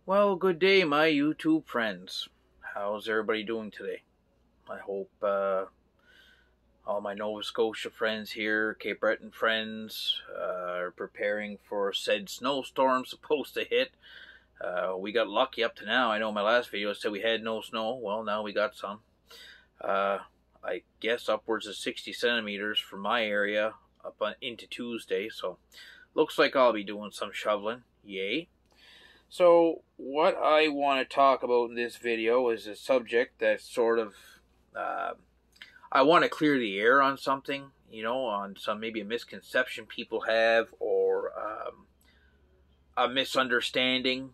Well, good day, my YouTube friends. How's everybody doing today? I hope all my Nova Scotia friends here, Cape Breton friends, are preparing for said snowstorm supposed to hit. We got lucky up to now. I know my last video said we had no snow. Well, now we got some. I guess upwards of 60 centimeters for my area up into Tuesday. So looks like I'll be doing some shoveling. Yay. So what I want to talk about in this video is a subject that sort of, I want to clear the air on something, on some maybe a misconception people have, or a misunderstanding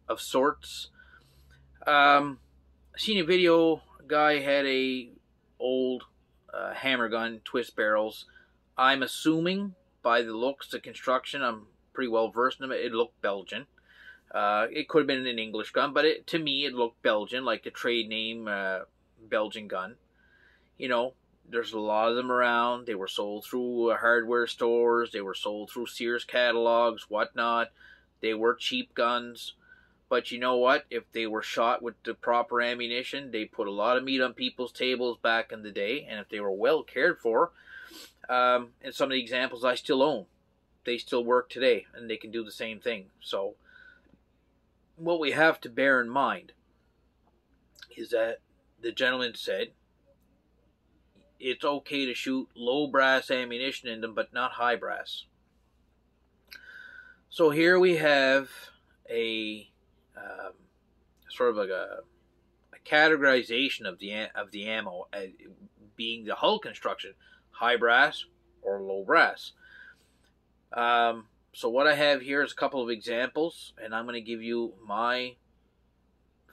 of sorts. Seen a video, a guy had a old hammer gun, twist barrels. I'm assuming by the looks, the construction, I'm pretty well versed in it looked Belgian. It could have been an English gun, but to me it looked Belgian, like the trade name Belgian gun. There's a lot of them around. They were sold through hardware stores. They were sold through Sears catalogs, whatnot. They were cheap guns. But you know what? If they were shot with the proper ammunition, they put a lot of meat on people's tables back in the day. And if they were well cared for, and some of the examples I still own, they still work today, and they can do the same thing. So what we have to bear in mind is that the gentleman said it's okay to shoot low brass ammunition in them, but not high brass. So here we have a sort of like a categorization of the ammo as being the hull construction, high brass or low brass. So what I have here is a couple of examples, and I'm going to give you my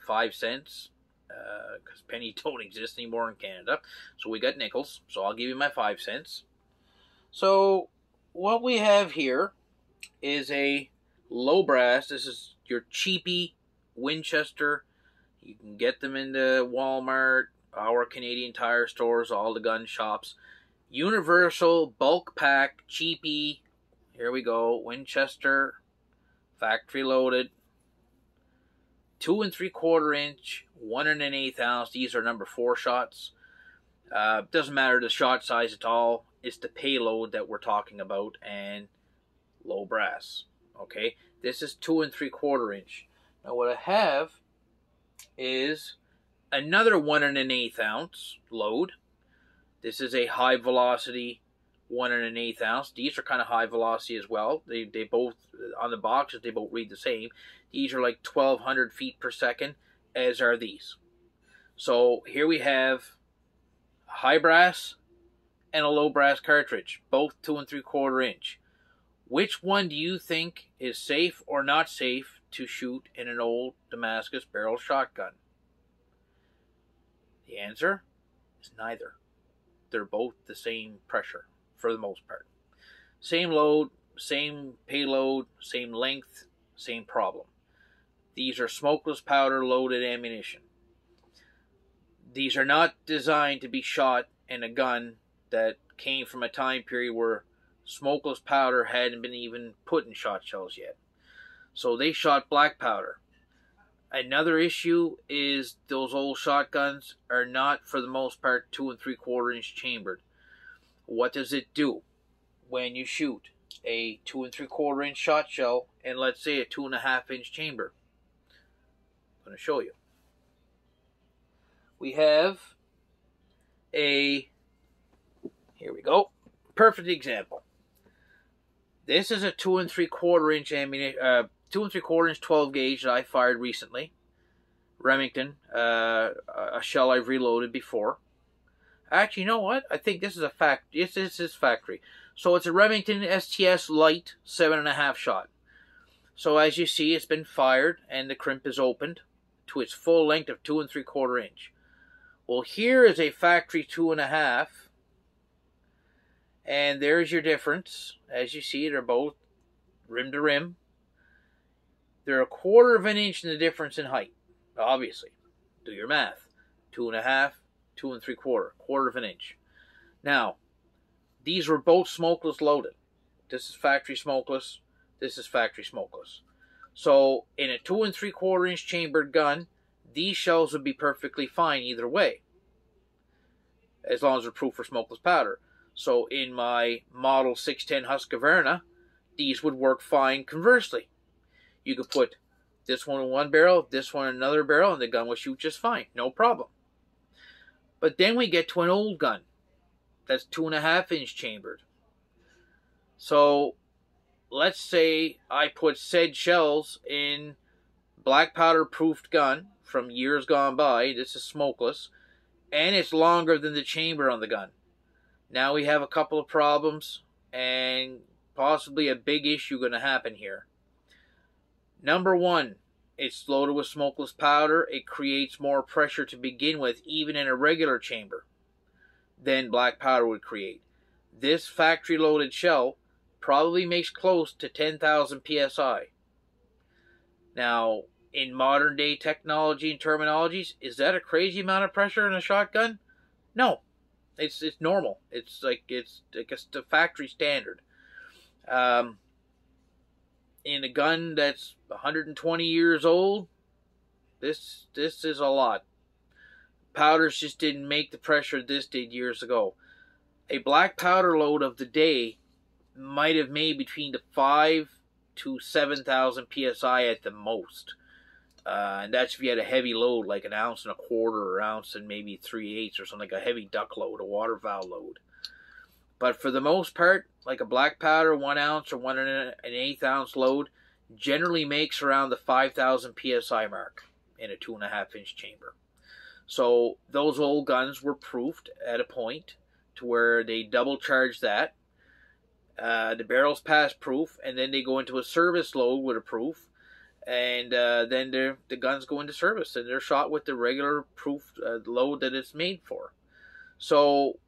5 cents, because pennies don't exist anymore in Canada. So we got nickels, so I'll give you my 5 cents. So what we have here is a low brass. This is your cheapy Winchester. You can get them in the Walmart, our Canadian Tire stores, all the gun shops. Universal bulk pack, cheapy. Here we go, Winchester, factory loaded, 2 3/4 inch, 1 1/8 ounce. These are number 4 shots. Doesn't matter the shot size at all. It's the payload that we're talking about, and low brass. Okay, this is 2 3/4 inch. Now what I have is another 1 1/8 ounce load. This is a high velocity 1 1/8 ounce. These are kind of high velocity as well. They both, on the boxes, they both read the same. These are like 1,200 feet per second, as are these. So here we have a high brass and a low brass cartridge, both 2 3/4 inch. Which one do you think is safe or not safe to shoot in an old Damascus barrel shotgun? The answer is neither. They're both the same pressure, for the most part. Same load, same payload, same length, same problem. These are smokeless powder loaded ammunition. These are not designed to be shot in a gun that came from a time period where smokeless powder hadn't been even put in shot shells yet. So they shot black powder. Another issue is those old shotguns are not, for the most part, 2 3/4 inch chambered. What does it do when you shoot a 2 3/4 inch shot shell and let's say a 2.5 inch chamber? I'm going to show you. We have here we go, perfect example. This is a 2 3/4 inch ammunition, 2 3/4 inch 12 gauge that I fired recently. Remington, a shell I've reloaded before. Actually, you know what? I think this is a this is factory. So it's a Remington STS Light 7.5 shot. So as you see, it's been fired and the crimp is opened to its full length of 2 3/4 inch. Well, here is a factory 2.5, and there's your difference. As you see, they're both rim to rim. They're 1/4 inch in the difference in height. Obviously, do your math. 2.5, 2 3/4, 1/4 inch. Now, these were both smokeless loaded. This is factory smokeless. This is factory smokeless. So in a 2 3/4 inch chambered gun, these shells would be perfectly fine either way, as long as they're proof for smokeless powder. So in my Model 610 Husqvarna, these would work fine conversely. You could put this one in one barrel, this one in another barrel, and the gun will shoot just fine, no problem. But then we get to an old gun that's 2.5 inch chambered. So let's say I put said shells in black powder proofed gun from years gone by. This is smokeless, and it's longer than the chamber on the gun. Now we have a couple of problems and possibly a big issue going to happen here. Number one, it's loaded with smokeless powder. It creates more pressure to begin with, even in a regular chamber, than black powder would create. This factory loaded shell probably makes close to 10,000 psi. Now, in modern day technology and terminologies, is that a crazy amount of pressure in a shotgun? No, it's normal. It's the factory standard. In a gun that's 120 years old, this is a lot. Powders just didn't make the pressure this did years ago. A black powder load of the day might have made between the 5 to 7,000 psi at the most. And that's if you had a heavy load, like 1.25 ounces or ounce and maybe 3/8 or something, like a heavy duck load, a water valve load. But for the most part, like a black powder 1 ounce or 1.125 ounce load generally makes around the 5,000 psi mark in a 2.5 inch chamber. So those old guns were proofed at a point to where they double charge that. The barrels pass proof, and then they go into a service load with a proof, and then the guns go into service, and they're shot with the regular proof load that it's made for. So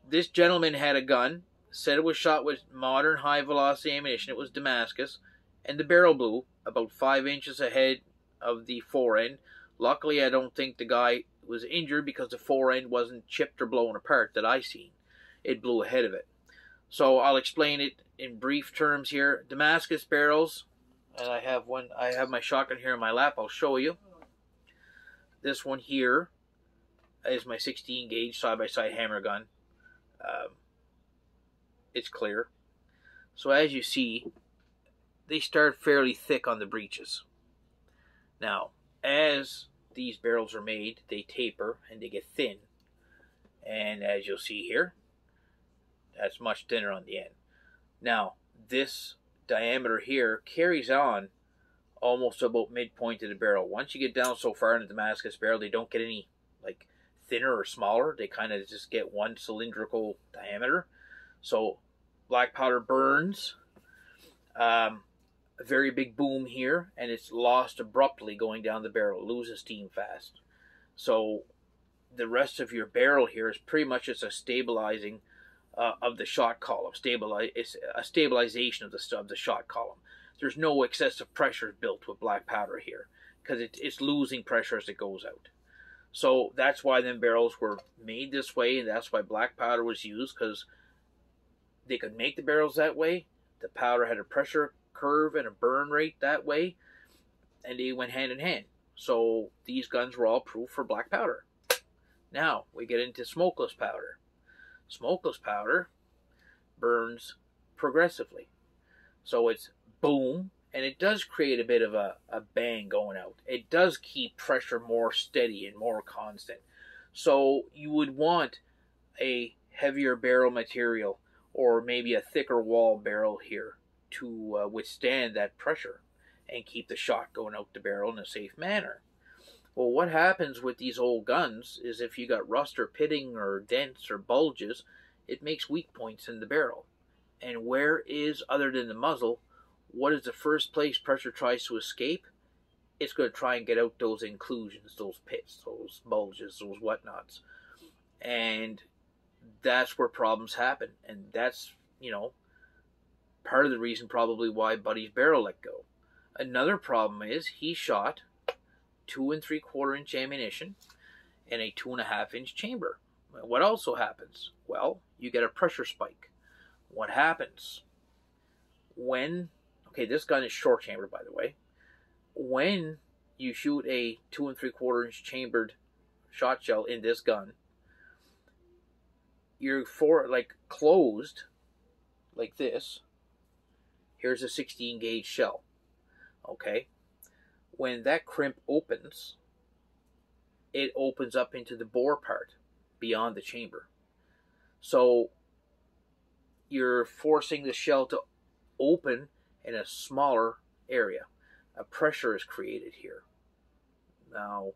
this gentleman had a gun, said it was shot with modern high-velocity ammunition. It was Damascus, and the barrel blew about 5 inches ahead of the forend. Luckily, I don't think the guy was injured because the forend wasn't chipped or blown apart that I seen. It blew ahead of it. So I'll explain it in brief terms here. Damascus barrels, and I have my shotgun here in my lap. I'll show you. This one here is my 16 gauge side-by-side hammer gun. It's clear. So as you see, they start fairly thick on the breeches. Now, as these barrels are made, they taper and they get thin. And as you'll see here, that's much thinner on the end. Now, this diameter here carries on almost about midpoint of the barrel. Once you get down so far in the Damascus barrel, they don't get any like thinner or smaller. They kind of just get one cylindrical diameter. So black powder burns. A very big boom here, and it's lost abruptly going down the barrel. It loses steam fast. So the rest of your barrel here is pretty much just a stabilizing of the shot column. It's a stabilization of the shot column. There's no excessive pressure built with black powder here because it's losing pressure as it goes out. So that's why them barrels were made this way, and that's why black powder was used, because they could make the barrels that way. The powder had a pressure curve and a burn rate that way, and they went hand in hand. So these guns were all proof for black powder. Now we get into smokeless powder. Smokeless powder burns progressively. So it's boom, and it does create a bit of a bang going out. It does keep pressure more steady and more constant. So you would want a heavier barrel material or maybe a thicker wall barrel here to withstand that pressure and keep the shot going out the barrel in a safe manner. Well, what happens with these old guns is if you got rust or pitting or dents or bulges, it makes weak points in the barrel. And where is, other than the muzzle, what is the first place pressure tries to escape? It's going to try and get out those inclusions, those pits, those bulges, those whatnots. And that's where problems happen. And that's, part of the reason probably why Buddy's barrel let go. Another problem is he shot 2 3/4 inch ammunition in a 2.5 inch chamber. What also happens? Well, you get a pressure spike. What happens when, this gun is short chamber, by the way. when you shoot a 2 3/4 inch chambered shot shell in this gun, you're closed like this. Here's a 16 gauge shell. Okay, when that crimp opens, it opens up into the bore part beyond the chamber. So you're forcing the shell to open in a smaller area. A pressure is created here. Now,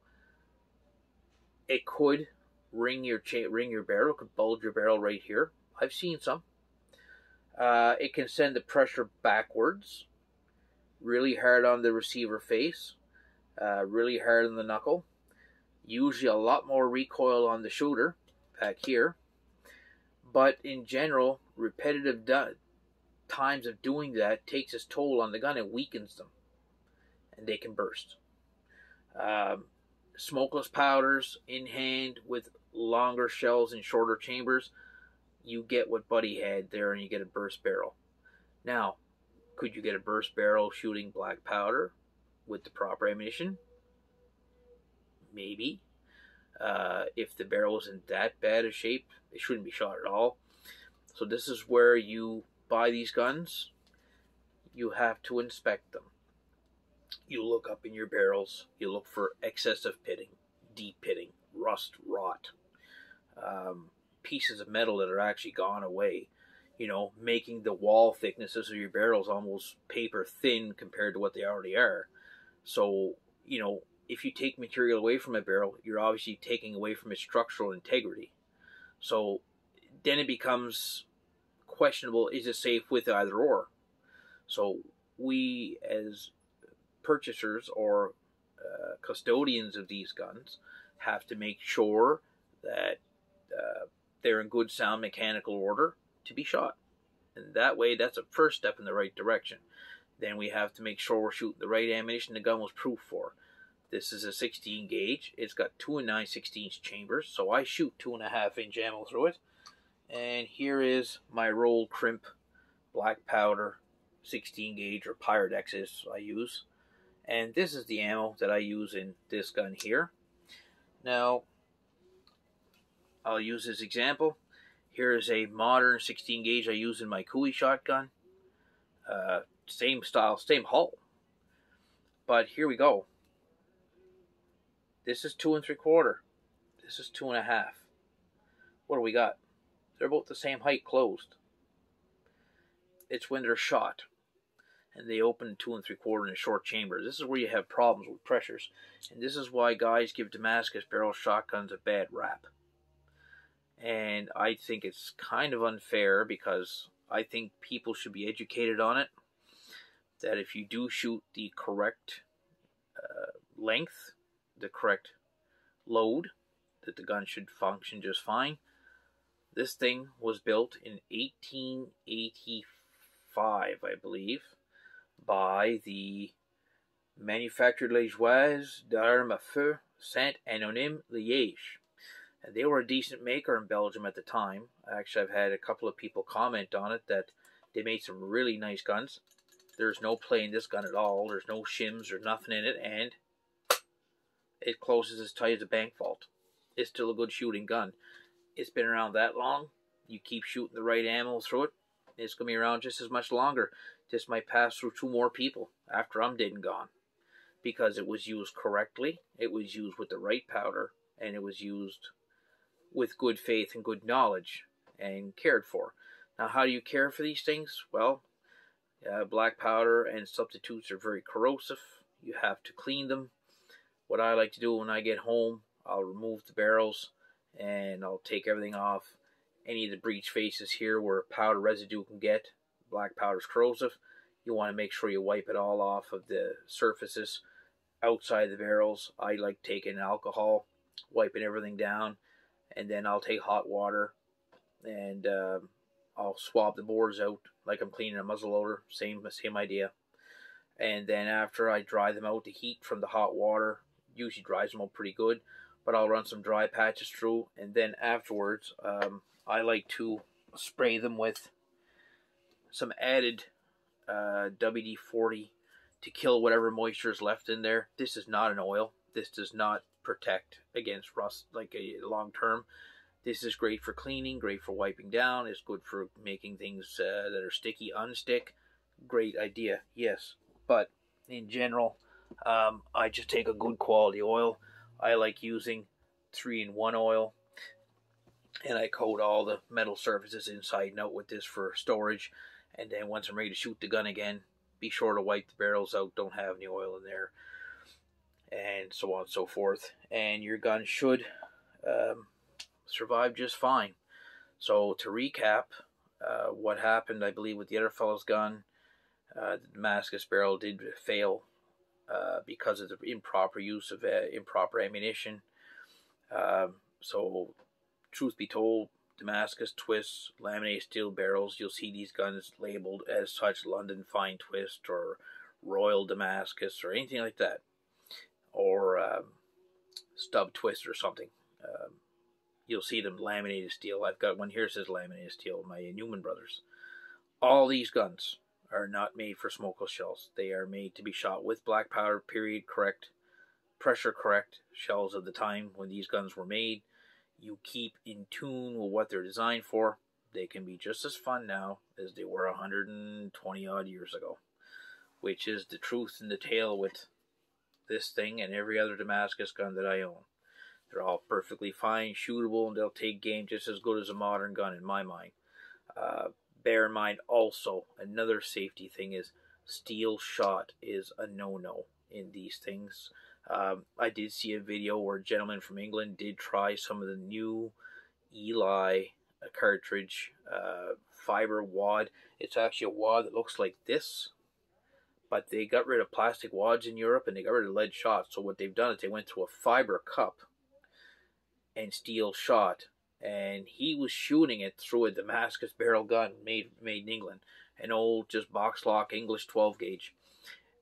it could ring your barrel, it could bulge your barrel right here. I've seen some. It can send the pressure backwards, really hard on the receiver face, really hard on the knuckle. Usually a lot more recoil on the shooter back here. But in general, repetitive times of doing that takes its toll on the gun and weakens them, and they can burst. Smokeless powders in hand with longer shells and shorter chambers, you get what Buddy had there, and you get a burst barrel. Now, could you get a burst barrel shooting black powder with the proper ammunition? Maybe. If the barrel isn't that bad of shape, it shouldn't be shot at all. So this is where you buy these guns. You have to inspect them. You look up in your barrels. You look for excessive pitting, deep pitting, rust, rot, pieces of metal that are actually gone away. You know, making the wall thicknesses of your barrels almost paper thin compared to what they already are. So, you know, if you take material away from a barrel, you're obviously taking away from its structural integrity. So then it becomes questionable, is it safe with either or? So we as purchasers or custodians of these guns have to make sure that they're in good sound mechanical order to be shot. And that way, that's a first step in the right direction. Then we have to make sure we're shooting the right ammunition the gun was proof for. This is a 16 gauge. It's got 2 9/16 chambers, so I shoot 2.5-inch ammo through it. And here is my rolled crimp black powder 16 gauge or Pyrex I use. And this is the ammo that I use in this gun here. Now, I'll use this example. Here is a modern 16 gauge I use in my Cooey shotgun. Same style, same hull. But here we go. This is 2 3/4. This is 2.5. What do we got? They're both the same height closed. It's when they're shot and they open 2 3/4 in a short chamber. This is where you have problems with pressures. And this is why guys give Damascus barrel shotguns a bad rap. And I think it's kind of unfair because I think people should be educated on it. That if you do shoot the correct length, the correct load, that the gun should function just fine. This thing was built in 1885, I believe, by the Manufacture Liégeoise d'Armes à Feu Saint-Anonyme Liège. And they were a decent maker in Belgium at the time. Actually, I've had a couple of people comment on it that they made some really nice guns. There's no play in this gun at all. There's no shims or nothing in it, and it closes as tight as a bank vault. It's still a good shooting gun. It's been around that long. You keep shooting the right ammo through it, it's going to be around just as much longer. Just might pass through 2 more people after I'm dead and gone. Because it was used correctly, it was used with the right powder, and it was used with good faith and good knowledge and cared for. Now, how do you care for these things? Well, black powder and substitutes are very corrosive. You have to clean them. What I like to do when I get home, I'll remove the barrels and I'll take everything off. Any of the breech faces here where powder residue can get, black powder is corrosive. You want to make sure you wipe it all off of the surfaces outside the barrels. I like taking alcohol, wiping everything down, and then I'll take hot water and I'll swab the bores out like I'm cleaning a muzzleloader. Same idea. And then after I dry them out, the heat from the hot water usually dries them out pretty good. But I'll run some dry patches through, and then afterwards, I like to spray them with some added WD-40 to kill whatever moisture is left in there. This is not an oil. This does not protect against rust like a long term. This is great for cleaning, great for wiping down. It's good for making things that are sticky unstick. Great idea, yes. But in general, I just take a good quality oil. I like using 3-in-1 oil. And I coat all the metal surfaces inside and out with this for storage. And then once I'm ready to shoot the gun again, be sure to wipe the barrels out. Don't have any oil in there. And so on and so forth. And your gun should survive just fine. So to recap, what happened, I believe, with the other fellow's gun, the Damascus barrel did fail because of the improper use of improper ammunition. So, truth be told, Damascus twists, laminated steel barrels, you'll see these guns labeled as such, London Fine Twist or Royal Damascus or anything like that. Or Stub Twist or something. You'll see them laminated steel. I've got one here that says laminated steel, my Newman Brothers. All these guns are not made for smokeless shells. They are made to be shot with black powder, period correct, pressure correct shells of the time when these guns were made. You keep in tune with what they're designed for. They can be just as fun now as they were 120 odd years ago, which is the truth in the tale with this thing and every other Damascus gun that I own. They're all perfectly fine, shootable, and they'll take game just as good as a modern gun in my mind. Bear in mind also, another safety thing is steel shot is a no-no in these things. I did see a video where a gentleman from England did try some of the new Eli cartridge fiber wad. It's actually a wad that looks like this, but they got rid of plastic wads in Europe and they got rid of lead shots. So what they've done is they went to a fiber cup and steel shot, and he was shooting it through a Damascus barrel gun made in England, an old just box lock English 12 gauge,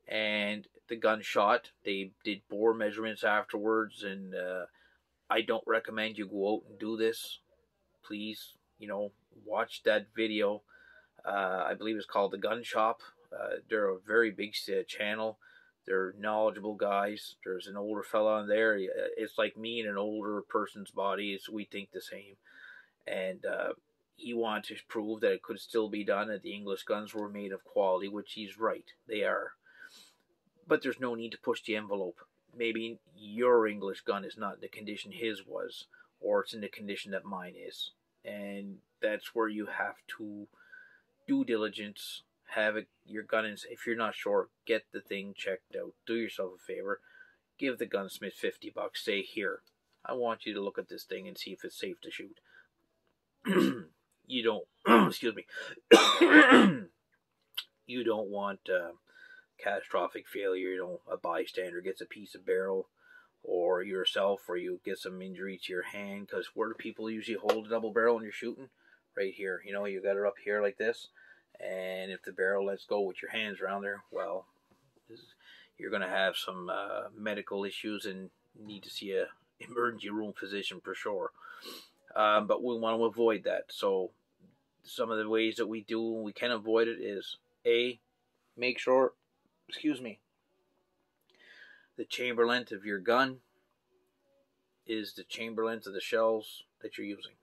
and the gun shot. They did bore measurements afterwards, and I don't recommend you go out and do this. Please, watch that video. I believe it's called The Gun Shop. They're a very big channel. They're knowledgeable guys. There's an older fella on there. It's like me in an older person's body. We think the same. And he wanted to prove that it could still be done, that the English guns were made of quality, which he's right. They are. But there's no need to push the envelope. Maybe your English gun is not in the condition his was, or it's in the condition that mine is. And that's where you have to do diligence. Have your gun in. If you're not sure, get the thing checked out. Do yourself a favor. Give the gunsmith $50. Say, here, I want you to look at this thing and see if it's safe to shoot. You don't, excuse me, you don't want catastrophic failure. A bystander gets a piece of barrel, or yourself, or you get some injury to your hand, because where do people usually hold a double barrel when you're shooting? Right here. You got it up here like this. And if the barrel lets go with your hands around there, well, you're going to have some medical issues and need to see a emergency room physician for sure. But we want to avoid that. So some of the ways that we do when we can avoid it is, A, make sure, the chamber length of your gun is the chamber length of the shells that you're using.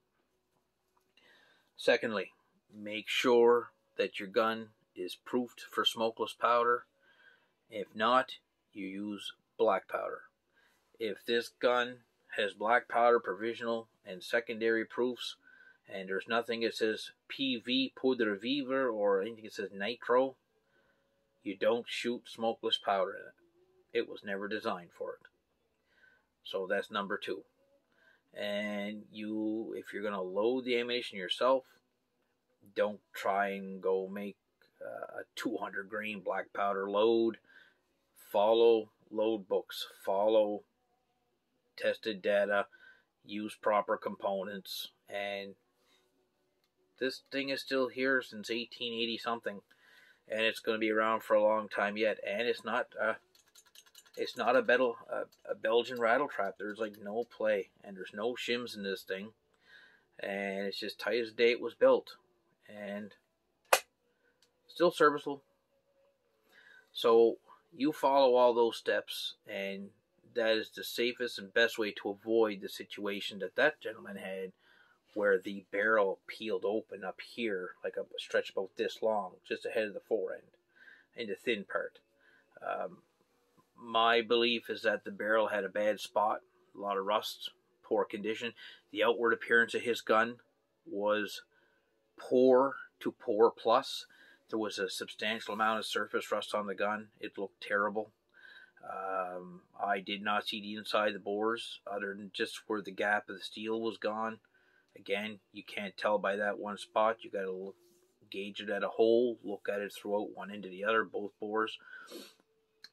Secondly, make sure that your gun is proofed for smokeless powder. If not, you use black powder. If this gun has black powder provisional and secondary proofs, and there's nothing that says PV, poudre vive, or anything that says nitro, you don't shoot smokeless powder in it. It was never designed for it. So that's number 2. And if you're going to load the ammunition yourself, don't try and go make a 200 grain black powder load. Follow load books. Follow tested data. Use proper components. And this thing is still here since 1880 something. And it's going to be around for a long time yet. And it's not a Belgian rattle trap. There's like no play. And there's no shims in this thing. And it's just tight as the day it was built. And still serviceable. So You follow all those steps, and that is the safest and best way to avoid the situation that that gentleman had, where the barrel peeled open up here, like a stretch about this long, just ahead of the fore end, in the thin part. My belief is that the barrel had a bad spot, a lot of rust, poor condition. The outward appearance of his gun was poor to poor plus. There was a substantial amount of surface rust on the gun. It looked terrible. I did not see the inside of the bores, other than just where the gap of the steel was gone. Again, you can't tell by that one spot. You got to gauge it at a whole, look at it throughout one end to the other, both bores,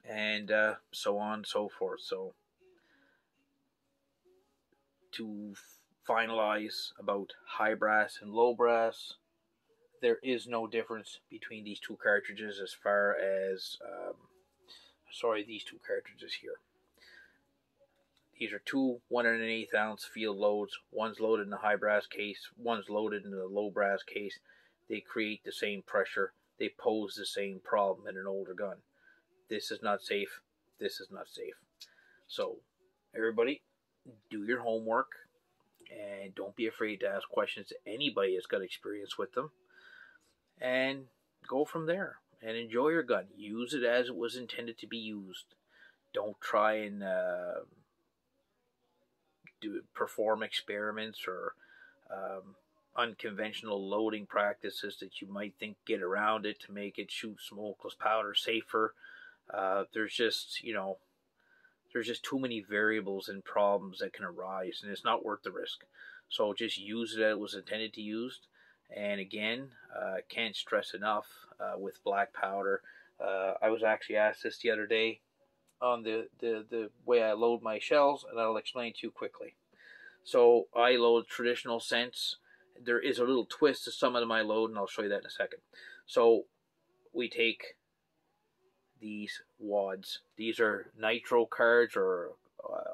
and so on and so forth. So, to finalize about high brass and low brass, there is no difference between these two cartridges as far as, these two cartridges here. These are two 1/8 ounce field loads. One's loaded in the high brass case, one's loaded in the low brass case. They create the same pressure. They pose the same problem in an older gun. This is not safe. This is not safe. So, everybody, do your homework, and don't be afraid to ask questions to anybody that's got experience with them, and go from there and enjoy your gun. Use it as it was intended to be used. Don't try and perform experiments or unconventional loading practices that you might think get around it to make it shoot smokeless powder safer. There's just too many variables and problems that can arise, and it's not worth the risk. So just use it as it was intended to be used. And again, can't stress enough with black powder. I was actually asked this the other day on the way I load my shells, and I'll explain to you quickly. So I load traditional sense. There is a little twist to some of my load, and I'll show you that in a second. So we take these wads. These are nitro cards or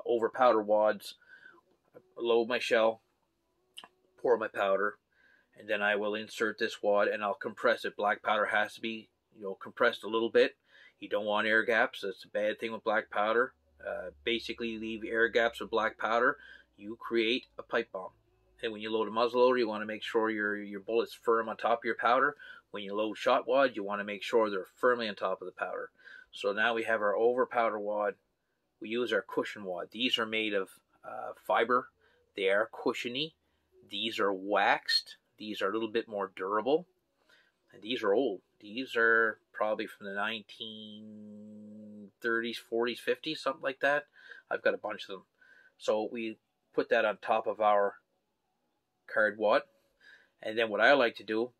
over powder wads. Load my shell, pour my powder, and then I will insert this wad and I'll compress it. Black powder has to be, compressed a little bit. You don't want air gaps. That's a bad thing with black powder. Basically, leave air gaps with black powder, you create a pipe bomb. And when you load a muzzleloader, you want to make sure your bullet's firm on top of your powder. When you load shot wad, you want to make sure they're firmly on top of the powder. So now we have our over powder wad. We use our cushion wad. These are made of fiber. They are cushiony. These are waxed. These are a little bit more durable. And these are old. These are probably from the 1930s, 40s, 50s, something like that. I've got a bunch of them. So we put that on top of our card wad. And then what I like to do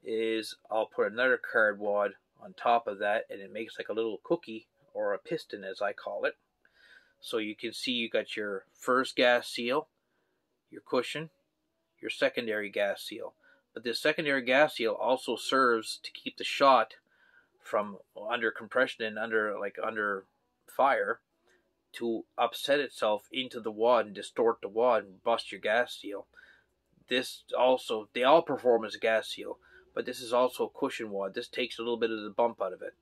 is I'll put another card wad on top of that, and it makes like a little cookie, or a piston as I call it. So you can see you got your first gas seal, your cushion, your secondary gas seal. But this secondary gas seal also serves to keep the shot from under compression and under fire to upset itself into the wad and distort the wad and bust your gas seal. This also, they all perform as a gas seal, but this is also a cushion wad. This takes a little bit of the bump out of it.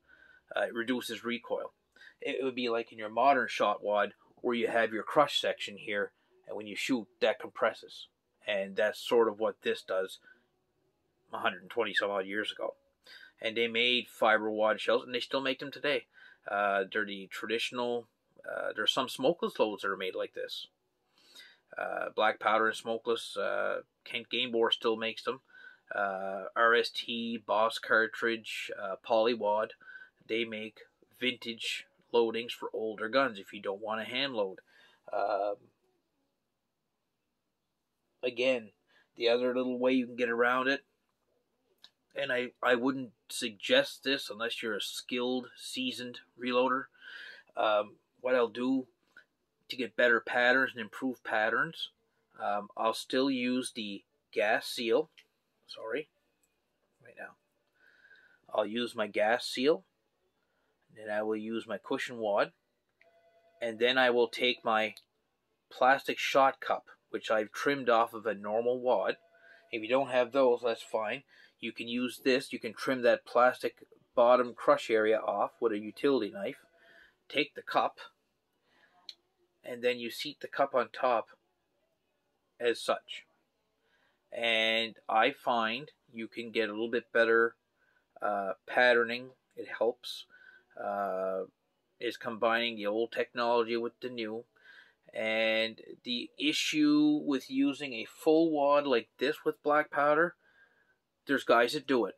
It reduces recoil. It would be like in your modern shot wad where you have your crush section here, and when you shoot, that compresses. And that's sort of what this does 120 some odd years ago. And they made fiber wad shells, and they still make them today. They're the traditional, there's some smokeless loads that are made like this. Black powder and smokeless, Kent Game Bore still makes them. RST, Boss Cartridge, Polywad, they make vintage loadings for older guns if you don't want to hand load. Again, the other little way you can get around it, and I wouldn't suggest this unless you're a skilled, seasoned reloader. What I'll do to get better patterns and improve patterns, I'll still use the gas seal. Right now. I'll use my gas seal, and then I will use my cushion wad, and then I will take my plastic shot cup, which I've trimmed off of a normal wad. If you don't have those, that's fine. You can use this. You can trim that plastic bottom crush area off with a utility knife. take the cup, and then you seat the cup on top as such. And I find you can get a little bit better patterning. It helps. Is combining the old technology with the new. And the issue with using a full wad like this with black powder, there's guys that do it,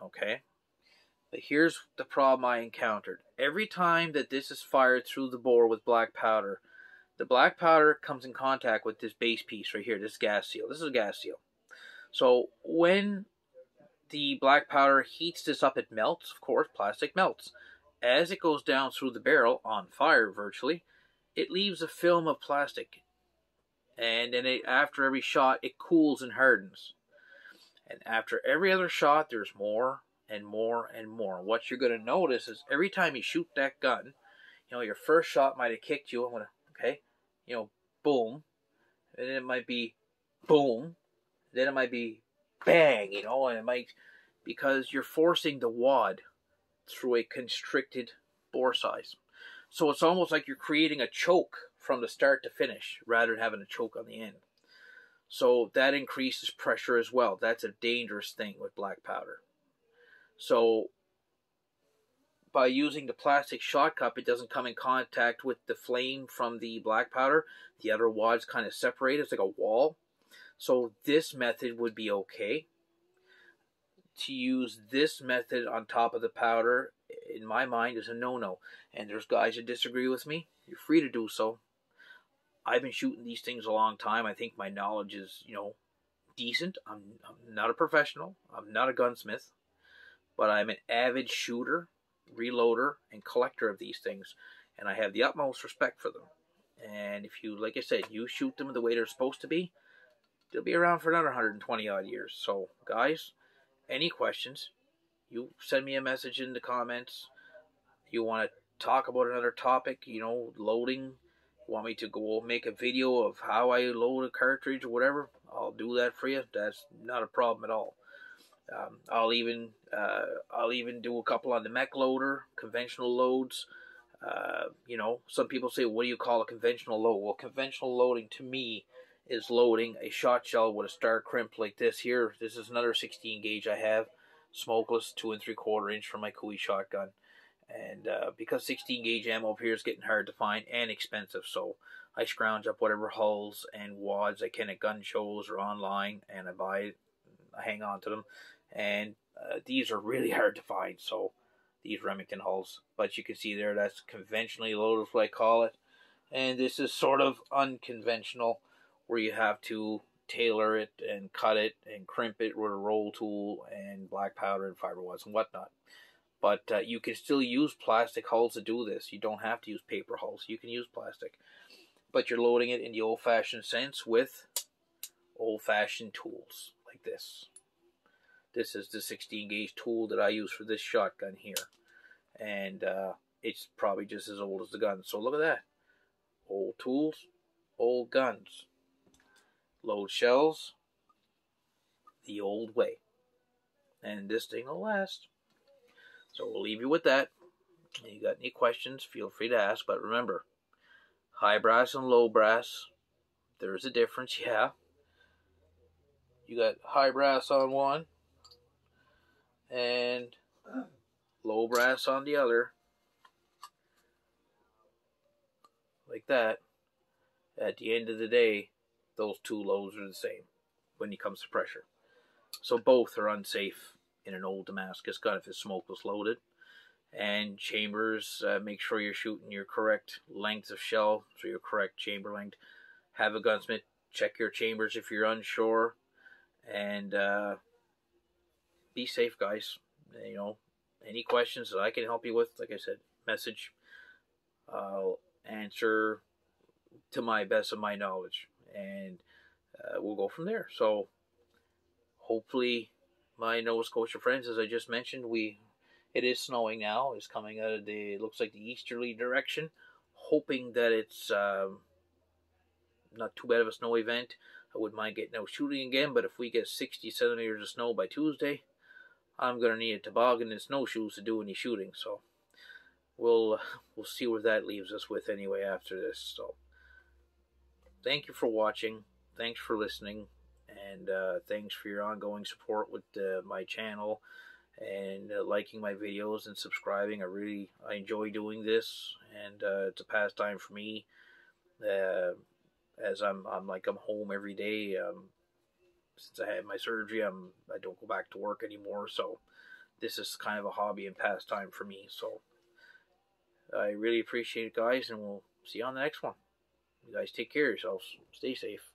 okay? But here's the problem I encountered. Every time that this is fired through the bore with black powder, the black powder comes in contact with this base piece right here, this gas seal. This is a gas seal. So when the black powder heats this up, it melts. Of course, plastic melts. As it goes down through the barrel, on fire virtually, it leaves a film of plastic. And then after every shot, it cools and hardens. And after every other shot, there's more and more and more. What you're going to notice is every time you shoot that gun, your first shot might have kicked you. Okay, boom. And then it might be boom. Then it might be bang, and it might, because you're forcing the wad through a constricted bore size. So it's almost like you're creating a choke from the start to finish rather than having a choke on the end. So that increases pressure as well. That's a dangerous thing with black powder. So by using the plastic shot cup, it doesn't come in contact with the flame from the black powder. The other wads kind of separate. It's like a wall. So this method would be okay. To use this method on top of the powder, in my mind, is a no-no. And there's guys that disagree with me. You're free to do so. I've been shooting these things a long time. I think my knowledge is, decent. I'm not a professional. I'm not a gunsmith. But I'm an avid shooter, reloader, and collector of these things. And I have the utmost respect for them. And if you, like I said, you shoot them the way they're supposed to be, they'll be around for another 120 odd years. So, guys, any questions, you send me a message in the comments. You want to talk about another topic, loading, you want me to go make a video of how I load a cartridge or whatever, I'll do that for you. That's not a problem at all. I'll even do a couple on the mech loader, conventional loads. Some people say, what do you call a conventional load? Well, conventional loading to me is loading a shot shell with a star crimp like this here. This is another 16 gauge I have, smokeless, 2 3/4 inch for my Cooey shotgun. And because 16 gauge ammo up here is getting hard to find and expensive, so I scrounge up whatever hulls and wads I can at gun shows or online, and I buy it, I hang on to them. And these are really hard to find, so these Remington hulls. But you can see there, that's conventionally loaded, what I call it. And this is sort of unconventional, where you have to tailor it and cut it and crimp it with a roll tool and black powder and fiber wads and whatnot. But you can still use plastic hulls to do this. You don't have to use paper hulls. You can use plastic. But you're loading it in the old-fashioned sense with old-fashioned tools like this. This is the 16 gauge tool that I use for this shotgun here. And it's probably just as old as the gun. So look at that. Old tools, old guns. Load shells the old way. And this thing will last. So we'll leave you with that. If you got any questions, feel free to ask. But remember, high brass and low brass, there's a difference, yeah. You got high brass on one and low brass on the other. Like that. At the end of the day, those two loads are the same when it comes to pressure. So both are unsafe in an old Damascus gun if it's smokeless loaded. And chambers, make sure you're shooting your correct length of shell, so your correct chamber length. Have a gunsmith check your chambers if you're unsure. And be safe, guys. Any questions that I can help you with, like I said, message. I'll answer to my best of my knowledge. And we'll go from there. So hopefully my Nova Scotia friends, as I just mentioned, it is snowing now. It's coming out of it looks like the easterly direction. Hoping that it's not too bad of a snow event. I wouldn't mind getting out shooting again, but if we get 60 centimeters of snow by Tuesday, I'm going to need a toboggan and snowshoes to do any shooting. So we'll see where that leaves us with anyway after this. So thank you for watching. Thanks for listening. And thanks for your ongoing support with my channel and liking my videos and subscribing. I enjoy doing this, and it's a pastime for me. As I'm home every day. Since I had my surgery, I don't go back to work anymore. So this is kind of a hobby and pastime for me. So I really appreciate it, guys, and we'll see you on the next one. You guys take care of yourselves. Stay safe.